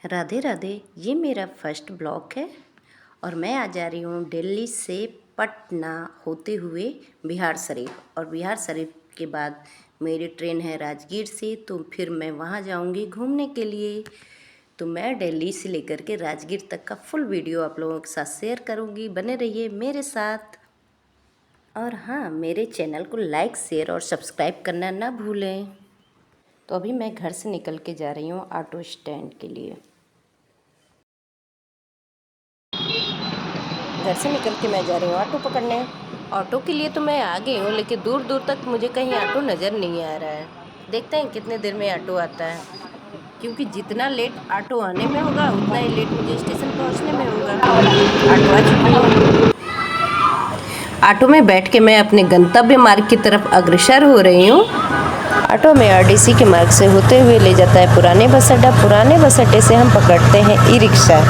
राधे राधे। ये मेरा first blog है और मैं आ जा रही हूँ दिल्ली से पटना होते हुए बिहार शरीफ, और बिहार शरीफ के बाद मेरी ट्रेन है राजगीर से, तो फिर मैं वहाँ जाऊँगी घूमने के लिए। तो मैं दिल्ली से लेकर के राजगीर तक का फुल वीडियो आप लोगों के साथ शेयर करूँगी, बने रहिए मेरे साथ। और हाँ, मेरे चैनल को लाइक शेयर और सब्सक्राइब करना ना भूलें। तो अभी मैं घर से निकल के जा रही हूँ ऑटो स्टैंड के लिए। घर से निकल के मैं जा रही हूँ ऑटो पकड़ने। ऑटो के लिए तो मैं आ गई हूँ, लेकिन दूर दूर तक मुझे कहीं ऑटो नज़र नहीं आ रहा है। देखते हैं कितने देर में ऑटो आता है, क्योंकि जितना लेट ऑटो आने में होगा उतना ही लेट मुझे स्टेशन पहुँचने में होगा। ऑटो आ चुकी है। ऑटो में बैठ के मैं अपने गंतव्य मार्ग की तरफ अग्रसर हो रही हूँ। ऑटो में आरडीसी के मार्ग से होते हुए ले जाता है पुराने बस अड्डा। पुराने बस अड्डे से हम पकड़ते हैं ई रिक्शा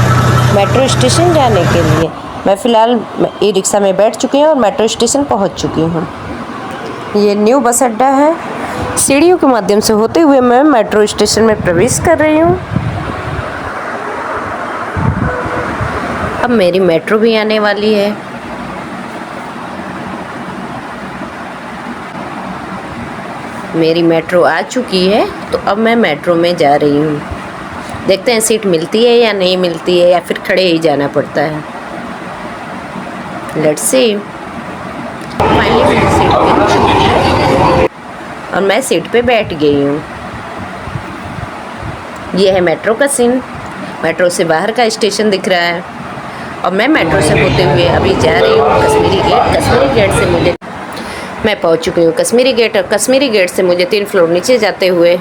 मेट्रो स्टेशन जाने के लिए। मैं फ़िलहाल ई रिक्शा में बैठ चुकी हूँ और मेट्रो स्टेशन पहुँच चुकी हूँ। ये न्यू बस अड्डा है। सीढ़ियों के माध्यम से होते हुए मैं मेट्रो स्टेशन में प्रवेश कर रही हूँ। अब मेरी मेट्रो भी आने वाली है। मेरी मेट्रो आ चुकी है, तो अब मैं मेट्रो में जा रही हूँ। देखते हैं सीट मिलती है या नहीं मिलती है, या फिर खड़े ही जाना पड़ता है। Let's see. फाइनली मेरी सीट मिल चुकी है और मैं सीट पे बैठ गई हूँ। ये है मेट्रो का सीन। मेट्रो से बाहर का स्टेशन दिख रहा है और मैं मेट्रो से होते हुए अभी जा रही हूँ कश्मीरी गेट। कश्मीरी गेट से मुझे मैं पहुंच चुकी हूँ कश्मीरी गेट, और कश्मीरी गेट से मुझे 3 फ्लोर नीचे जाते हुए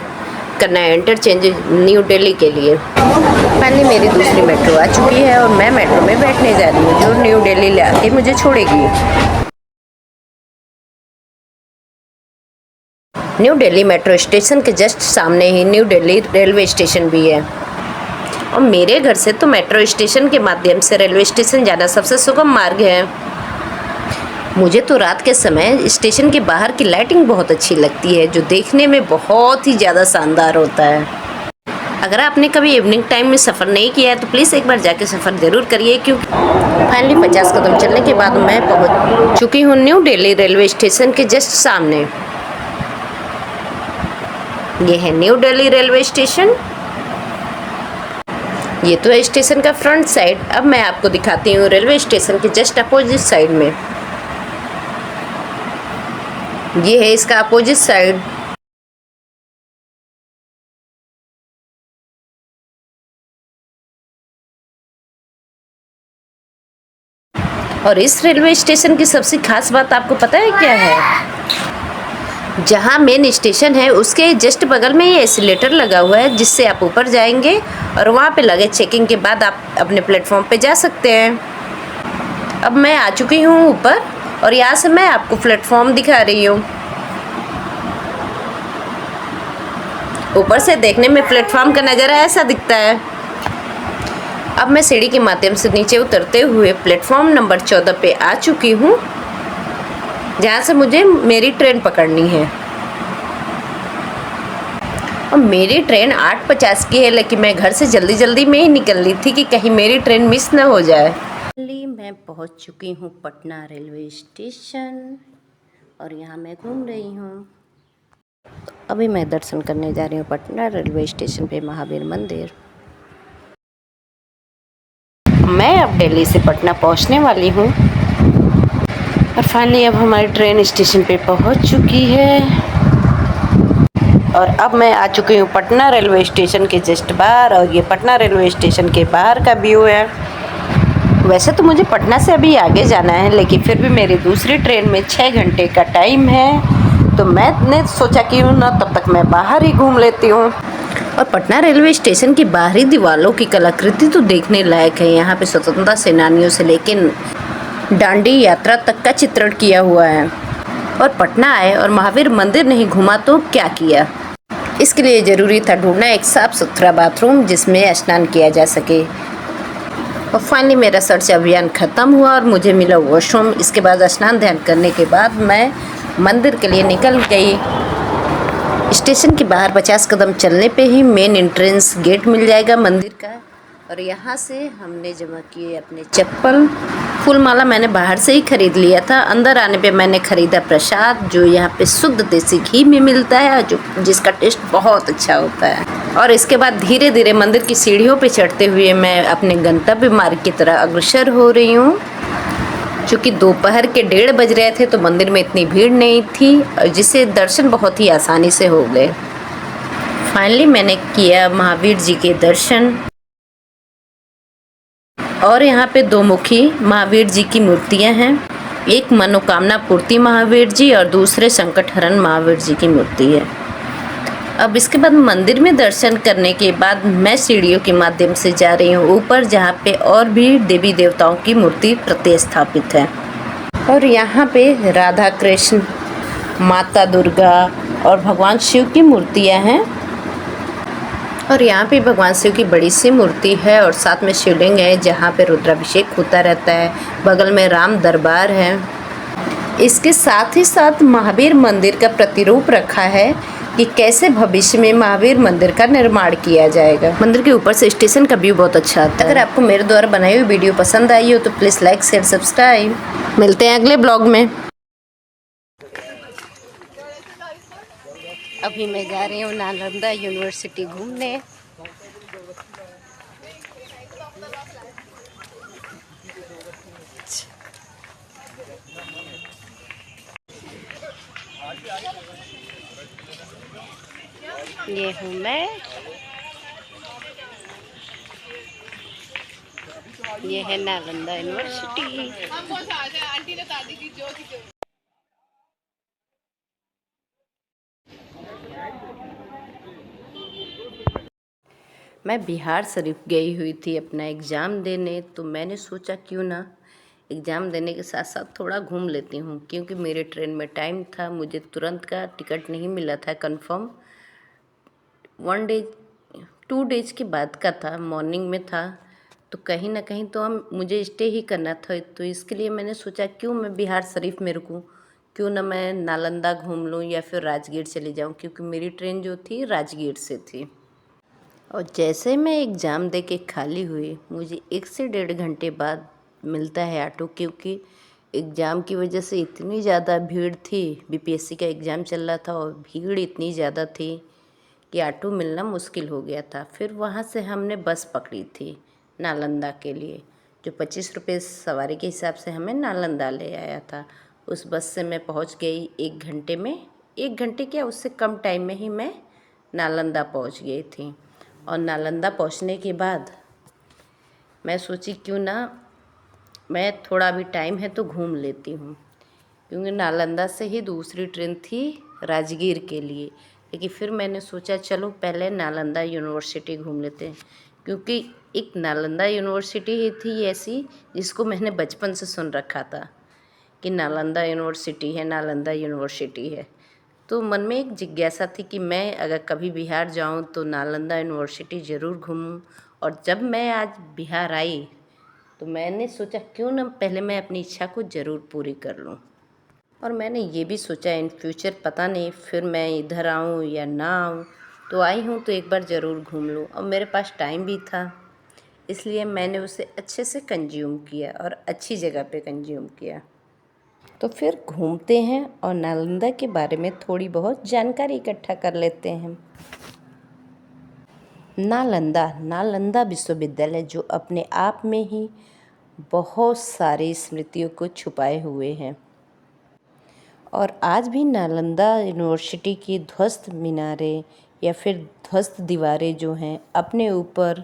करना है इंटरचेंज न्यू दिल्ली के लिए। फाइनली मेरी दूसरी मेट्रो आ चुकी है और मैं मेट्रो में बैठने जा रही हूँ, जो न्यू दिल्ली ले आके मुझे छोड़ेगी। न्यू दिल्ली मेट्रो स्टेशन के जस्ट सामने ही न्यू दिल्ली रेलवे स्टेशन भी है, और मेरे घर से तो मेट्रो स्टेशन के माध्यम से रेलवे स्टेशन जाना सबसे सुगम मार्ग है। मुझे तो रात के समय स्टेशन के बाहर की लाइटिंग बहुत अच्छी लगती है, जो देखने में बहुत ही ज़्यादा शानदार होता है। अगर आपने कभी इवनिंग टाइम में सफ़र नहीं किया है तो प्लीज़ एक बार जाके सफ़र ज़रूर करिए, क्योंकि फाइनली 50 कदम चलने के बाद मैं पहुंच चुकी हूँ न्यू दिल्ली रेलवे स्टेशन के जस्ट सामने। ये है न्यू दिल्ली रेलवे स्टेशन। ये तो है स्टेशन का फ्रंट साइड। अब मैं आपको दिखाती हूँ रेलवे स्टेशन के जस्ट अपोजिट साइड में। ये है इसका अपोजिट साइड। और इस रेलवे स्टेशन की सबसे खास बात आपको पता है क्या है? जहाँ मेन स्टेशन है उसके जस्ट बगल में ये एस्केलेटर लगा हुआ है, जिससे आप ऊपर जाएंगे और वहाँ पे लगेज चेकिंग के बाद आप अपने प्लेटफॉर्म पे जा सकते हैं। अब मैं आ चुकी हूँ ऊपर और यहाँ से मैं आपको प्लेटफॉर्म दिखा रही हूँ। ऊपर से देखने में प्लेटफॉर्म का नज़ारा ऐसा दिखता है। अब मैं सीढ़ी के माध्यम से नीचे उतरते हुए प्लेटफॉर्म नंबर 14 पे आ चुकी हूँ, जहाँ से मुझे मेरी ट्रेन पकड़नी है। और मेरी ट्रेन 8:50 की है, लेकिन मैं घर से जल्दी जल्दी में ही निकल ली थी कि कहीं मेरी ट्रेन मिस ना हो जाए। मैं पहुँच चुकी हूँ पटना रेलवे स्टेशन और यहाँ मैं घूम रही हूँ। अभी मैं दर्शन करने जा रही हूँ पटना रेलवे स्टेशन पे महावीर मंदिर। मैं अब दिल्ली से पटना पहुँचने वाली हूँ और फाइनली अब हमारी ट्रेन स्टेशन पे पहुँच चुकी है। और अब मैं आ चुकी हूँ पटना रेलवे स्टेशन के जस्ट बाहर, और ये पटना रेलवे स्टेशन के बाहर का व्यू है। वैसे तो मुझे पटना से अभी आगे जाना है, लेकिन फिर भी मेरी दूसरी ट्रेन में 6 घंटे का टाइम है, तो मैंने सोचा कि ना तब तक मैं बाहर ही घूम लेती हूँ। और पटना रेलवे स्टेशन की बाहरी दीवारों की कलाकृति तो देखने लायक है। यहाँ पे स्वतंत्रता सेनानियों से लेकिन दांडी यात्रा तक का चित्रण किया हुआ है। और पटना आए और महावीर मंदिर नहीं घूमा तो क्या किया। इसके लिए ज़रूरी था ढूंढना एक साफ़ सुथरा बाथरूम जिसमें स्नान किया जा सके। और फाइनली मेरा सर्च अभियान ख़त्म हुआ और मुझे मिला वॉशरूम। इसके बाद स्नान ध्यान करने के बाद मैं मंदिर के लिए निकल गई। स्टेशन के बाहर 50 कदम चलने पे ही मेन एंट्रेंस गेट मिल जाएगा मंदिर का। और यहाँ से हमने जमा किए अपने चप्पल। फूल माला मैंने बाहर से ही ख़रीद लिया था। अंदर आने पे मैंने ख़रीदा प्रसाद, जो यहाँ पे शुद्ध देसी घी में मिलता है, जिसका टेस्ट बहुत अच्छा होता है। और इसके बाद धीरे धीरे मंदिर की सीढ़ियों पे चढ़ते हुए मैं अपने गंतव्य मार्ग की तरह अग्रसर हो रही हूँ। चूँकि दोपहर के 1:30 बज रहे थे तो मंदिर में इतनी भीड़ नहीं थी, जिससे दर्शन बहुत ही आसानी से हो गए। फाइनली मैंने किया महावीर जी के दर्शन। और यहाँ पे 2 मुखी महावीर जी की मूर्तियाँ हैं। एक मनोकामना पूर्ति महावीर जी और दूसरे संकटहरण महावीर जी की मूर्ति है। अब इसके बाद मंदिर में दर्शन करने के बाद मैं सीढ़ियों के माध्यम से जा रही हूँ ऊपर, जहाँ पे और भी देवी देवताओं की मूर्ति प्रतिस्थापित है। और यहाँ पे राधा कृष्ण, माता दुर्गा और भगवान शिव की मूर्तियाँ हैं। और यहाँ पे भगवान शिव की बड़ी सी मूर्ति है और साथ में शिवलिंग है, जहाँ पे रुद्राभिषेक होता रहता है। बगल में राम दरबार है। इसके साथ ही साथ महावीर मंदिर का प्रतिरूप रखा है कि कैसे भविष्य में महावीर मंदिर का निर्माण किया जाएगा। मंदिर के ऊपर से स्टेशन का व्यू बहुत अच्छा आता है। अगर आपको मेरे द्वारा बनाई हुई वीडियो पसंद आई हो तो प्लीज़ लाइक शेयर सब्सक्राइब। मिलते हैं अगले ब्लॉग में। अभी मैं जा रही हूँ नालंदा यूनिवर्सिटी घूमने। ये हूँ मैं, ये है नालंदा यूनिवर्सिटी। मैं बिहार शरीफ गई हुई थी अपना एग्ज़ाम देने, तो मैंने सोचा क्यों ना एग्ज़ाम देने के साथ साथ थोड़ा घूम लेती हूँ, क्योंकि मेरे ट्रेन में टाइम था। मुझे तुरंत का टिकट नहीं मिला था कंफर्म। 1 डे 2 डेज के बाद का था, मॉर्निंग में था, तो कहीं ना कहीं तो मुझे स्टे ही करना था। तो इसके लिए मैंने सोचा क्यों मैं बिहार शरीफ में रुकूँ, क्यों ना मैं नालंदा घूम लूँ या फिर राजगीर चली जाऊँ, क्योंकि मेरी ट्रेन जो थी राजगीर से थी। और जैसे मैं एग्ज़ाम दे के खाली हुई, मुझे 1 से 1.5 घंटे बाद मिलता है ऑटो, क्योंकि एग्ज़ाम की वजह से इतनी ज़्यादा भीड़ थी। बीपीएससी का एग्ज़ाम चल रहा था और भीड़ इतनी ज़्यादा थी कि ऑटो मिलना मुश्किल हो गया था। फिर वहाँ से हमने बस पकड़ी थी नालंदा के लिए, जो 25 रुपये सवारी के हिसाब से हमें नालंदा ले आया था। उस बस से मैं पहुँच गई 1 घंटे में, 1 घंटे क्या उससे कम टाइम में ही मैं नालंदा पहुँच गई थी। और नालंदा पहुँचने के बाद मैं सोची क्यों ना मैं थोड़ा भी टाइम है तो घूम लेती हूँ, क्योंकि नालंदा से ही दूसरी ट्रेन थी राजगीर के लिए। लेकिन फिर मैंने सोचा चलो पहले नालंदा यूनिवर्सिटी घूम लेते हैं, क्योंकि एक नालंदा यूनिवर्सिटी ही थी ऐसी जिसको मैंने बचपन से सुन रखा था कि नालंदा यूनिवर्सिटी है, नालंदा यूनिवर्सिटी है। तो मन में एक जिज्ञासा थी कि मैं अगर कभी बिहार जाऊं तो नालंदा यूनिवर्सिटी ज़रूर घूमूं। और जब मैं आज बिहार आई तो मैंने सोचा क्यों ना पहले मैं अपनी इच्छा को ज़रूर पूरी कर लूं। और मैंने ये भी सोचा इन फ्यूचर पता नहीं फिर मैं इधर आऊं या ना आऊं, तो आई हूं तो एक बार ज़रूर घूम लूं। और मेरे पास टाइम भी था, इसलिए मैंने उसे अच्छे से कंज्यूम किया और अच्छी जगह पे कंज्यूम किया। तो फिर घूमते हैं और नालंदा के बारे में थोड़ी बहुत जानकारी इकट्ठा कर लेते हैं। नालंदा विश्वविद्यालय जो अपने आप में ही बहुत सारी स्मृतियों को छुपाए हुए हैं। और आज भी नालंदा यूनिवर्सिटी की ध्वस्त मीनारें या फिर ध्वस्त दीवारें जो हैं अपने ऊपर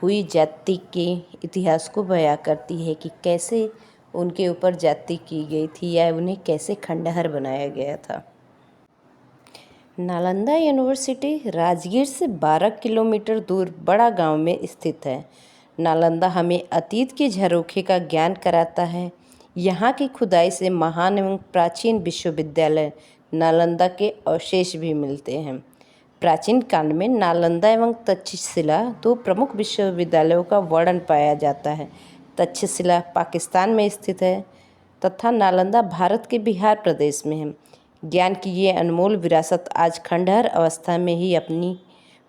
हुई जाति के इतिहास को बयां करती है कि कैसे उनके ऊपर जाति की गई थी या उन्हें कैसे खंडहर बनाया गया था। नालंदा यूनिवर्सिटी राजगीर से 12 किलोमीटर दूर बड़ा गांव में स्थित है। नालंदा हमें अतीत के झरोखे का ज्ञान कराता है। यहाँ की खुदाई से महान एवं प्राचीन विश्वविद्यालय नालंदा के अवशेष भी मिलते हैं। प्राचीन काल में नालंदा एवं तक्षशिला 2 प्रमुख विश्वविद्यालयों का वर्णन पाया जाता है। तक्षशिला पाकिस्तान में स्थित है तथा नालंदा भारत के बिहार प्रदेश में है। ज्ञान की ये अनमोल विरासत आज खंडहर अवस्था में ही अपनी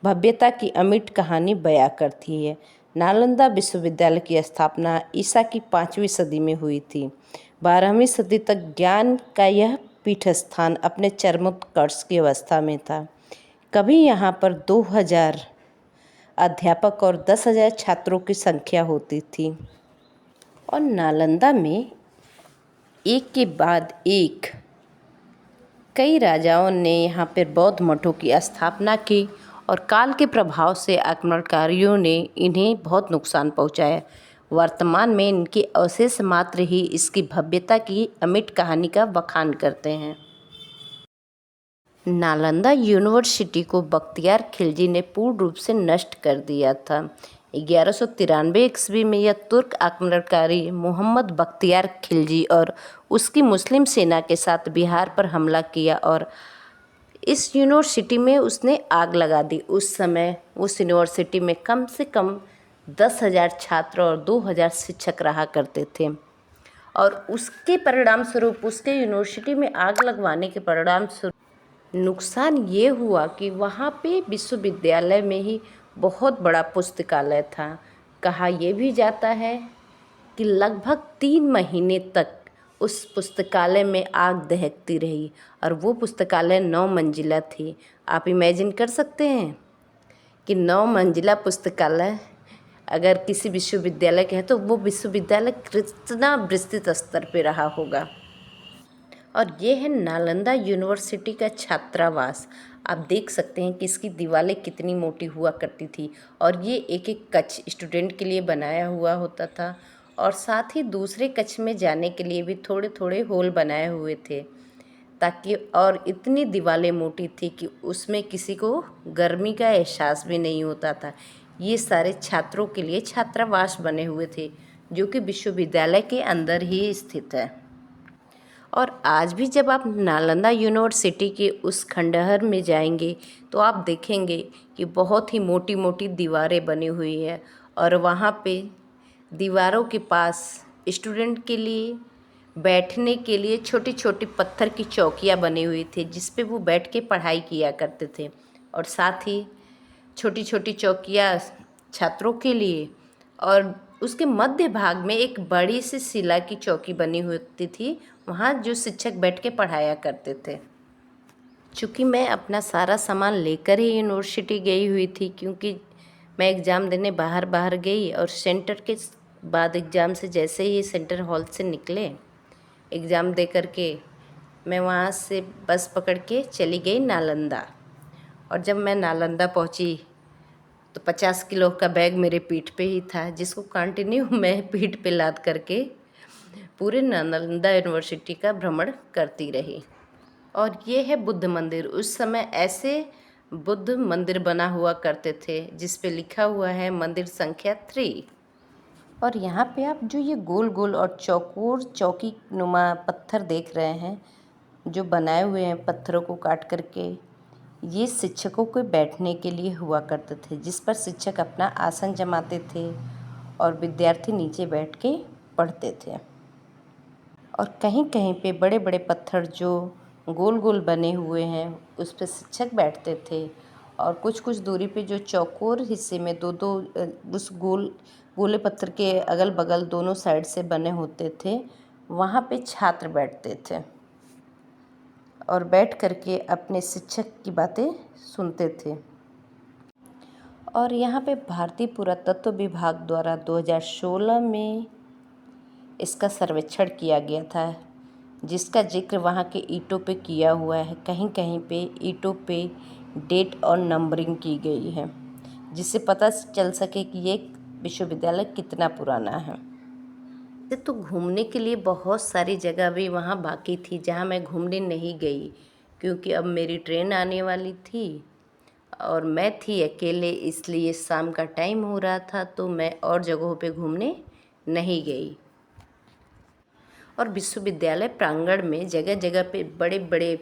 भव्यता की अमिट कहानी बयां करती है। नालंदा विश्वविद्यालय की स्थापना ईसा की 5वीं सदी में हुई थी। 12वीं सदी तक ज्ञान का यह पीठस्थान अपने चरमोत्कर्ष की अवस्था में था। कभी यहाँ पर 2000 अध्यापक और 10,000 छात्रों की संख्या होती थी और नालंदा में एक के बाद एक कई राजाओं ने यहाँ पर बौद्ध मठों की स्थापना की और काल के प्रभाव से आक्रमणकारियों ने इन्हें बहुत नुकसान पहुँचाया। वर्तमान में इनके अवशेष मात्र ही इसकी भव्यता की अमिट कहानी का बखान करते हैं। नालंदा यूनिवर्सिटी को बख्तियार खिलजी ने पूर्ण रूप से नष्ट कर दिया था। 1193 ईस्वी में यह तुर्क आक्रमणकारी मोहम्मद बख्तियार खिलजी और उसकी मुस्लिम सेना के साथ बिहार पर हमला किया और इस यूनिवर्सिटी में उसने आग लगा दी। उस समय उस यूनिवर्सिटी में कम से कम 10,000 छात्र और 2,000 शिक्षक रहा करते थे और उसके परिणाम स्वरूप उसके यूनिवर्सिटी में आग लगवाने के परिणाम स्वरूप नुकसान ये हुआ कि वहाँ पे विश्वविद्यालय में ही बहुत बड़ा पुस्तकालय था। कहा यह भी जाता है कि लगभग 3 महीने तक उस पुस्तकालय में आग दहकती रही और वो पुस्तकालय 9 मंजिला थी। आप इमेजिन कर सकते हैं कि 9 मंजिला पुस्तकालय अगर किसी विश्वविद्यालय के है तो वो विश्वविद्यालय कितना विस्तृत स्तर पे रहा होगा। और ये है नालंदा यूनिवर्सिटी का छात्रावास। आप देख सकते हैं कि इसकी दीवारें कितनी मोटी हुआ करती थी और ये एक एक कक्ष स्टूडेंट के लिए बनाया हुआ होता था और साथ ही दूसरे कक्ष में जाने के लिए भी थोड़े थोड़े होल बनाए हुए थे ताकि, और इतनी दीवारें मोटी थी कि उसमें किसी को गर्मी का एहसास भी नहीं होता था। ये सारे छात्रों के लिए छात्रावास बने हुए थे जो कि विश्वविद्यालय के अंदर ही स्थित है। और आज भी जब आप नालंदा यूनिवर्सिटी के उस खंडहर में जाएंगे तो आप देखेंगे कि बहुत ही मोटी मोटी दीवारें बनी हुई है और वहाँ पे दीवारों के पास स्टूडेंट के लिए बैठने के लिए छोटी छोटी पत्थर की चौकियाँ बनी हुई थी जिस पे वो बैठ के पढ़ाई किया करते थे और साथ ही छोटी छोटी चौकियाँ छात्रों के लिए और उसके मध्य भाग में एक बड़ी सी शिला की चौकी बनी होती थी, वहाँ जो शिक्षक बैठ के पढ़ाया करते थे। चूँकि मैं अपना सारा सामान लेकर ही यूनिवर्सिटी गई हुई थी क्योंकि मैं एग्ज़ाम देने बाहर गई और सेंटर के बाद एग्ज़ाम से जैसे ही सेंटर हॉल से निकले एग्ज़ाम दे कर के मैं वहाँ से बस पकड़ के चली गई नालंदा। और जब मैं नालंदा पहुँची तो 50 किलो का बैग मेरे पीठ पे ही था जिसको कंटिन्यू मैं पीठ पे लाद करके पूरे नालंदा यूनिवर्सिटी का भ्रमण करती रही। और ये है बुद्ध मंदिर। उस समय ऐसे बुद्ध मंदिर बना हुआ करते थे जिस पे लिखा हुआ है मंदिर संख्या 3। और यहाँ पे आप जो ये गोल गोल और चौकोर चौकी नुमा पत्थर देख रहे हैं जो बनाए हुए हैं पत्थरों को काट करके, ये शिक्षकों के बैठने के लिए हुआ करते थे जिस पर शिक्षक अपना आसन जमाते थे और विद्यार्थी नीचे बैठ के पढ़ते थे। और कहीं कहीं पे बड़े बड़े पत्थर जो गोल गोल बने हुए हैं उस पर शिक्षक बैठते थे और कुछ कुछ दूरी पे जो चौकोर हिस्से में दो दो उस गोले पत्थर के अगल बगल दोनों साइड से बने होते थे वहाँ पे छात्र बैठते थे और बैठ करके अपने शिक्षक की बातें सुनते थे। और यहाँ पे भारतीय पुरातत्व विभाग द्वारा 2016 में इसका सर्वेक्षण किया गया था जिसका जिक्र वहाँ के ईंटों पे किया हुआ है। कहीं कहीं पे ईंटों पे डेट और नंबरिंग की गई है जिससे पता चल सके कि ये विश्वविद्यालय कितना पुराना है। तो घूमने के लिए बहुत सारी जगह भी वहाँ बाकी थी जहाँ मैं घूमने नहीं गई क्योंकि अब मेरी ट्रेन आने वाली थी और मैं थी अकेले, इसलिए शाम का टाइम हो रहा था तो मैं और जगहों पे घूमने नहीं गई। और विश्वविद्यालय प्रांगण में जगह जगह पे बड़े बड़े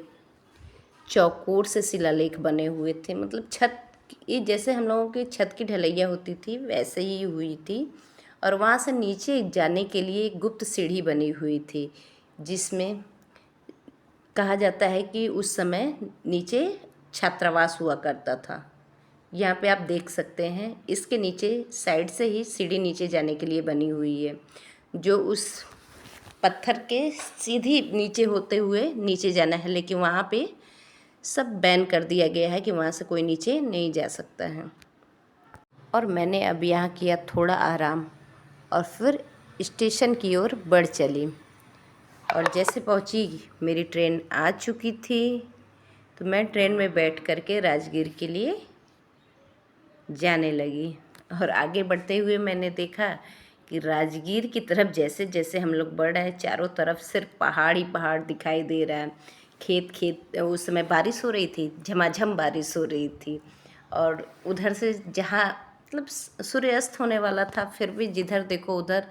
चौकोर से शिलालेख बने हुए थे, मतलब छत ये जैसे हम लोगों की छत की ढलैया होती थी वैसे ही हुई थी। और वहाँ से नीचे जाने के लिए एक गुप्त सीढ़ी बनी हुई थी जिसमें कहा जाता है कि उस समय नीचे छात्रावास हुआ करता था यहाँ पे आप देख सकते हैं इसके नीचे साइड से ही सीढ़ी नीचे जाने के लिए बनी हुई है, जो उस पत्थर के सीधी नीचे होते हुए नीचे जाना है, लेकिन वहाँ पे सब बैन कर दिया गया है कि वहाँ से कोई नीचे नहीं जा सकता है। और मैंने अब यहाँ किया थोड़ा आराम और फिर स्टेशन की ओर बढ़ चली। और जैसे पहुँची मेरी ट्रेन आ चुकी थी, तो मैं ट्रेन में बैठ कर के राजगीर के लिए जाने लगी। और आगे बढ़ते हुए मैंने देखा कि राजगीर की तरफ जैसे जैसे हम लोग बढ़ रहे हैं, चारों तरफ सिर्फ पहाड़ ही पहाड़ दिखाई दे रहा है। खेत उस समय बारिश हो रही थी, झमाझम बारिश हो रही थी। और उधर से जहाँ मतलब सूर्यास्त होने वाला था, फिर भी जिधर देखो उधर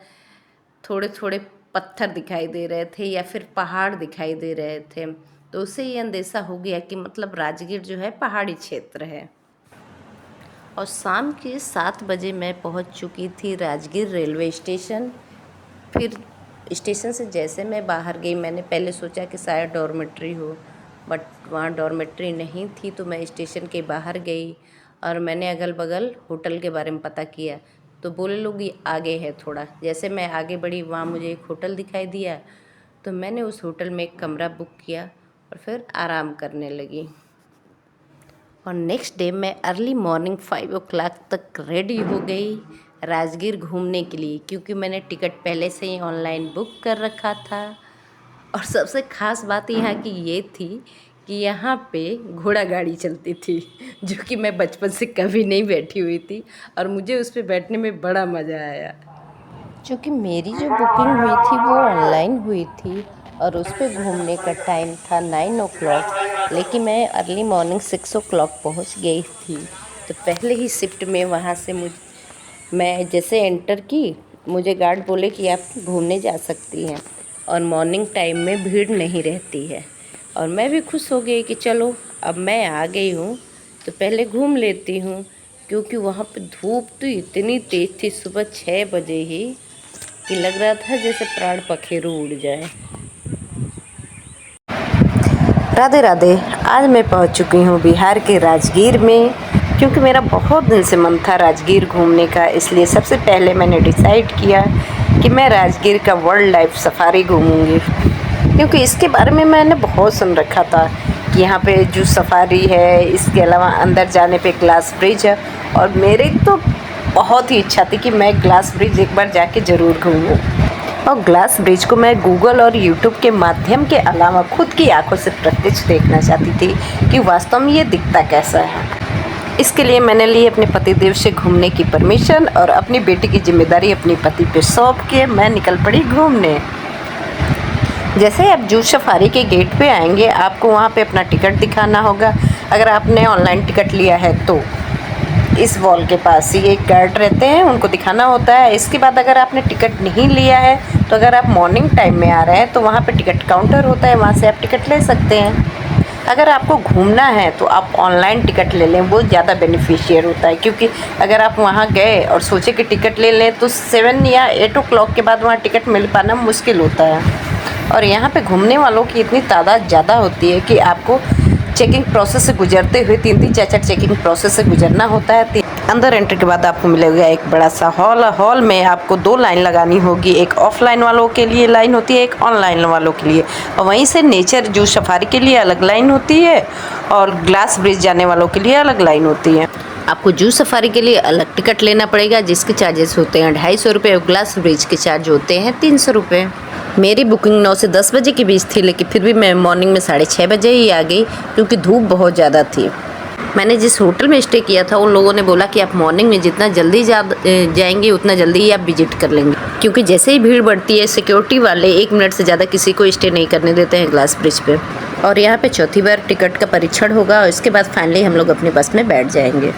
थोड़े थोड़े पत्थर दिखाई दे रहे थे या फिर पहाड़ दिखाई दे रहे थे। तो उससे ये अंदेशा हो गया कि मतलब राजगीर जो है पहाड़ी क्षेत्र है। और शाम के 7 बजे मैं पहुंच चुकी थी राजगीर रेलवे स्टेशन। फिर स्टेशन से जैसे मैं बाहर गई, मैंने पहले सोचा कि शायद डॉर्मेट्री हो, बट वहाँ डॉर्मेट्री नहीं थी। तो मैं स्टेशन के बाहर गई और मैंने अगल बगल होटल के बारे में पता किया, तो बोले लोग ये आगे है थोड़ा। जैसे मैं आगे बढ़ी, वहाँ मुझे एक होटल दिखाई दिया, तो मैंने उस होटल में एक कमरा बुक किया और फिर आराम करने लगी। और नेक्स्ट डे मैं अर्ली मॉर्निंग 5 o'clock तक रेडी हो गई राजगीर घूमने के लिए, क्योंकि मैंने टिकट पहले से ही ऑनलाइन बुक कर रखा था। और सबसे ख़ास बात यहाँ की ये थी कि यहाँ पे घोड़ा गाड़ी चलती थी, जो कि मैं बचपन से कभी नहीं बैठी हुई थी और मुझे उस पर बैठने में बड़ा मज़ा आया। क्योंकि मेरी जो बुकिंग हुई थी वो ऑनलाइन हुई थी और उस पर घूमने का टाइम था 9 o'clock, लेकिन मैं अर्ली मॉर्निंग 6 o'clock पहुँच गई थी। तो पहले ही शिफ्ट में वहाँ से मैं जैसे एंटर की, मुझे गार्ड बोले कि आप घूमने जा सकती हैं और मॉर्निंग टाइम में भीड़ नहीं रहती है। और मैं भी खुश हो गई कि चलो अब मैं आ गई हूँ तो पहले घूम लेती हूँ, क्योंकि वहाँ पे धूप तो इतनी तेज़ थी सुबह 6 बजे ही कि लग रहा था जैसे प्राण पखेरु उड़ जाए। राधे राधे। आज मैं पहुंच चुकी हूं बिहार के राजगीर में, क्योंकि मेरा बहुत दिन से मन था राजगीर घूमने का। इसलिए सबसे पहले मैंने डिसाइड किया कि मैं राजगीर का वाइल्ड लाइफ सफारी घूमूंगी, क्योंकि इसके बारे में मैंने बहुत सुन रखा था कि यहाँ पे जू सफारी है, इसके अलावा अंदर जाने पे ग्लास ब्रिज है। और मेरे तो बहुत ही इच्छा थी कि मैं ग्लास ब्रिज एक बार जाके ज़रूर घूमूं। और ग्लास ब्रिज को मैं गूगल और यूट्यूब के माध्यम के अलावा खुद की आंखों से प्रत्यक्ष देखना चाहती थी कि वास्तव में ये दिखता कैसा है। इसके लिए मैंने ली अपने पतिदेव से घूमने की परमिशन और अपनी बेटी की जिम्मेदारी अपने पति पे सौंप के मैं निकल पड़ी घूमने। जैसे आप जू सफारी के गेट पे आएंगे, आपको वहाँ पे अपना टिकट दिखाना होगा। अगर आपने ऑनलाइन टिकट लिया है तो इस वॉल के पास ही एक गार्ड रहते हैं, उनको दिखाना होता है। इसके बाद अगर आपने टिकट नहीं लिया है तो अगर आप मॉर्निंग टाइम में आ रहे हैं तो वहाँ पे टिकट काउंटर होता है, वहाँ से आप टिकट ले सकते हैं। अगर आपको घूमना है तो आप ऑनलाइन टिकट ले लें, वो ज़्यादा बेनिफिशियल होता है, क्योंकि अगर आप वहाँ गए और सोचे कि टिकट ले लें तो 7 या 8 o'clock के बाद वहाँ टिकट मिल पाना मुश्किल होता है। और यहाँ पे घूमने वालों की इतनी तादाद ज़्यादा होती है कि आपको चेकिंग प्रोसेस से गुजरते हुए 3-3 4-4 चेकिंग प्रोसेस से गुजरना होता है। अंदर एंट्री के बाद आपको मिलेगा एक बड़ा सा हॉल में आपको 2 लाइन लगानी होगी। एक ऑफलाइन वालों के लिए लाइन होती है, एक ऑनलाइन वालों के लिए। और वहीं से नेचर जू सफारी के लिए अलग लाइन होती है और ग्लास ब्रिज जाने वालों के लिए अलग लाइन होती है। आपको जू सफारी के लिए अलग टिकट लेना पड़ेगा, जिसके चार्जेस होते हैं 250 रुपये और ग्लास ब्रिज के चार्ज होते हैं 300 रुपये। मेरी बुकिंग 9 से 10 बजे के बीच थी, लेकिन फिर भी मैं मॉर्निंग में 6:30 बजे ही आ गई, क्योंकि धूप बहुत ज़्यादा थी। मैंने जिस होटल में स्टे किया था उन लोगों ने बोला कि आप मॉर्निंग में जितना जल्दी जाएंगे उतना जल्दी ही आप विजिट कर लेंगे, क्योंकि जैसे ही भीड़ बढ़ती है सिक्योरिटी वाले 1 मिनट से ज़्यादा किसी को स्टे नहीं करने देते हैं ग्लास ब्रिज पे। और यहाँ पे चौथी बार टिकट का परीक्षण होगा और इसके बाद फाइनली हम लोग अपने बस में बैठ जाएंगे।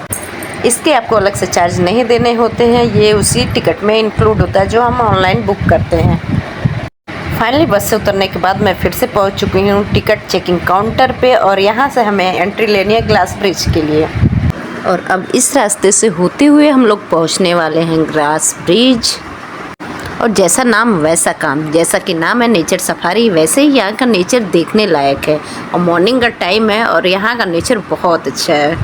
इसके आपको अलग से चार्ज नहीं देने होते हैं, ये उसी टिकट में इंक्लूड होता है जो हम ऑनलाइन बुक करते हैं। फाइनली बस से उतरने के बाद मैं फिर से पहुंच चुकी हूँ टिकट चेकिंग काउंटर पे, और यहाँ से हमें एंट्री लेनी है ग्लास ब्रिज के लिए। और अब इस रास्ते से होते हुए हम लोग पहुँचने वाले हैं ग्लास ब्रिज। और जैसा नाम वैसा काम, जैसा कि नाम है नेचर सफारी, वैसे ही यहाँ का नेचर देखने लायक है। और मॉर्निंग का टाइम है और यहाँ का नेचर बहुत अच्छा है।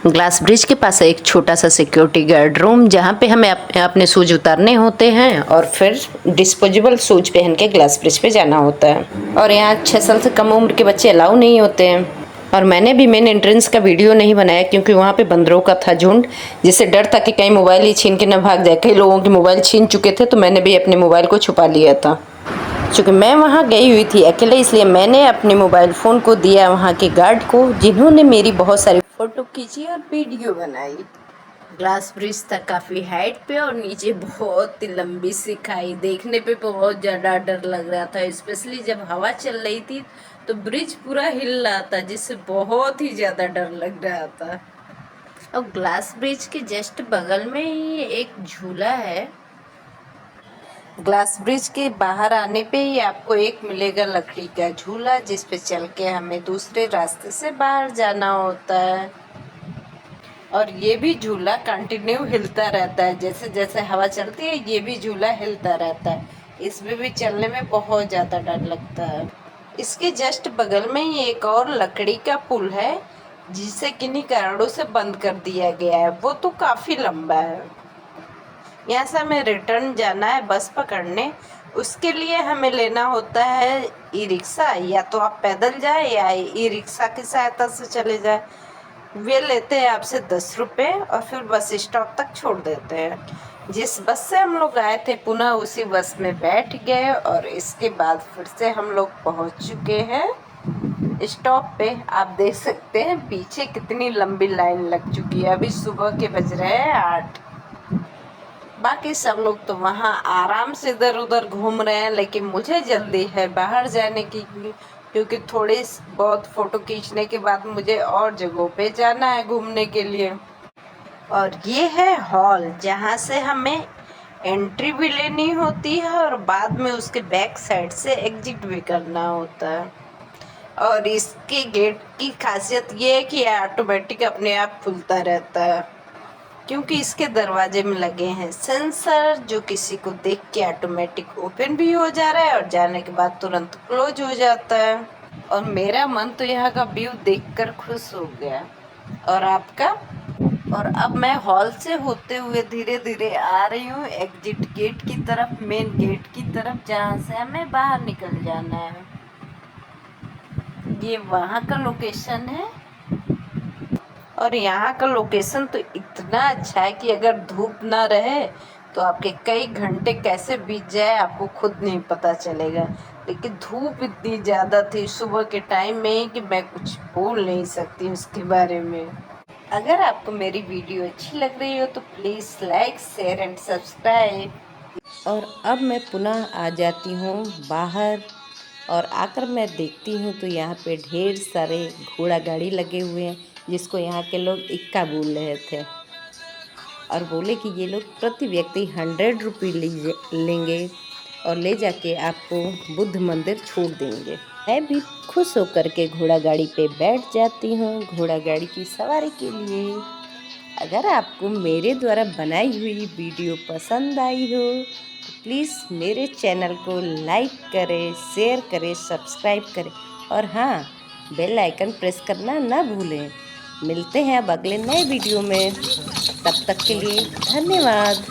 ग्लास ब्रिज के पास है एक छोटा सा सिक्योरिटी गार्ड रूम, जहाँ पे हमें अपने शूज उतारने होते हैं और फिर डिस्पोजेबल शूज पहन के ग्लास ब्रिज पे जाना होता है। और यहाँ 6 साल से कम उम्र के बच्चे अलाउ नहीं होते हैं। और मैंने भी मेन एंट्रेंस का वीडियो नहीं बनाया क्योंकि वहाँ पे बंदरों का था झुंड, जिससे डर था कि कहीं मोबाइल ही छीन के न भाग जाए। कई लोगों के मोबाइल छीन चुके थे, तो मैंने भी अपने मोबाइल को छुपा लिया था। चूँकि मैं वहाँ गई हुई थी अकेले, इसलिए मैंने अपने मोबाइल फ़ोन को दिया वहाँ के गार्ड को, जिन्होंने मेरी बहुत सारी फ़ोटो खींची और वीडियो बनाई। ग्लास ब्रिज था काफ़ी हाइट पे और नीचे बहुत ही लंबी सी खाई। देखने पे बहुत ज़्यादा डर लग रहा था, स्पेशली जब हवा चल रही थी तो ब्रिज पूरा हिल रहा था, जिससे बहुत ही ज़्यादा डर लग रहा था। और ग्लास ब्रिज के जस्ट बगल में ही एक झूला है। ग्लास ब्रिज के बाहर आने पे ही आपको एक मिलेगा लकड़ी का झूला, जिस पे चल के हमें दूसरे रास्ते से बाहर जाना होता है। और ये भी झूला कंटिन्यू हिलता रहता है, जैसे जैसे हवा चलती है ये भी झूला हिलता रहता है। इसमें भी चलने में बहुत ज़्यादा डर लगता है। इसके जस्ट बगल में ही एक और लकड़ी का पुल है, जिसे किन्हीं कारणों से बंद कर दिया गया है। वो तो काफ़ी लंबा है। यहाँ से हमें रिटर्न जाना है बस पकड़ने। उसके लिए हमें लेना होता है ई रिक्शा, या तो आप पैदल जाए या ई रिक्शा की सहायता से चले जाए। वे लेते हैं आपसे 10 रुपये और फिर बस स्टॉप तक छोड़ देते हैं। जिस बस से हम लोग आए थे पुनः उसी बस में बैठ गए और इसके बाद फिर से हम लोग पहुँच चुके हैं स्टॉप पे। आप देख सकते हैं पीछे कितनी लंबी लाइन लग चुकी है। अभी सुबह के बज रहे हैं 8। बाकी सब लोग तो वहाँ आराम से इधर उधर घूम रहे हैं, लेकिन मुझे जल्दी है बाहर जाने की, क्योंकि थोड़ी बहुत फ़ोटो खींचने के बाद मुझे और जगहों पे जाना है घूमने के लिए। और ये है हॉल, जहाँ से हमें एंट्री भी लेनी होती है और बाद में उसके बैक साइड से एग्जिट भी करना होता है। और इसके गेट की खासियत ये है कि ऑटोमेटिक अपने आप खुलता रहता है, क्योंकि इसके दरवाजे में लगे हैं सेंसर, जो किसी को देख के ऑटोमेटिक ओपन भी हो जा रहा है और जाने के बाद तुरंत क्लोज हो जाता है। और मेरा मन तो यहाँ का व्यू देखकर खुश हो गया। और आपका? और अब मैं हॉल से होते हुए धीरे धीरे आ रही हूँ एग्जिट गेट की तरफ, मेन गेट की तरफ, जहाँ से हमें बाहर निकल जाना है। ये वहाँ का लोकेशन है। और यहाँ का लोकेशन तो इतना अच्छा है कि अगर धूप ना रहे तो आपके कई घंटे कैसे बीत जाए आपको खुद नहीं पता चलेगा। लेकिन धूप इतनी ज़्यादा थी सुबह के टाइम में कि मैं कुछ बोल नहीं सकती उसके बारे में। अगर आपको मेरी वीडियो अच्छी लग रही हो तो please like, share and subscribe. और अब मैं पुनः आ जाती हूँ बाहर और आकर मैं देखती हूँ तो यहाँ पे ढेर सारे घोड़ा गाड़ी लगे हुए हैं, जिसको यहाँ के लोग इक्का बोल रहे थे। और बोले कि ये लोग प्रति व्यक्ति 100 रुपये लेंगे और ले जाके आपको बुद्ध मंदिर छोड़ देंगे। मैं भी खुश होकर के घोड़ा गाड़ी पे बैठ जाती हूँ घोड़ा गाड़ी की सवारी के लिए। अगर आपको मेरे द्वारा बनाई हुई वीडियो पसंद आई हो तो प्लीज़ मेरे चैनल को लाइक करें, शेयर करें, सब्सक्राइब करें और हाँ, बेल आइकन प्रेस करना ना भूलें। मिलते हैं अब अगले नए वीडियो में, तब तक के लिए धन्यवाद।